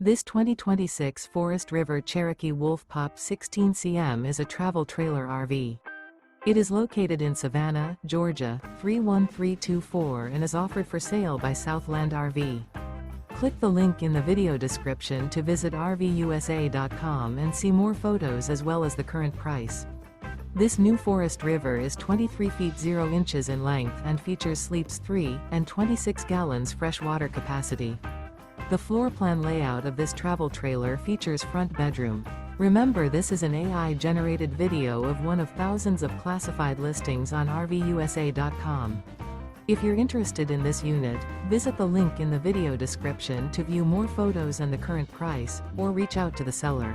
This 2026 Forest River Cherokee Wolf Pup 16 cm is a travel trailer RV. It is located in Savannah, Georgia, 31324 and is offered for sale by Southland RV. Click the link in the video description to visit RVUSA.com and see more photos as well as the current price. This new Forest River is 23 feet 0 inches in length and features sleeps 3 and 26 gallons fresh water capacity. The floor plan layout of this travel trailer features front bedroom. Remember, this is an AI-generated video of one of thousands of classified listings on RVUSA.com. If you're interested in this unit, visit the link in the video description to view more photos and the current price, or reach out to the seller.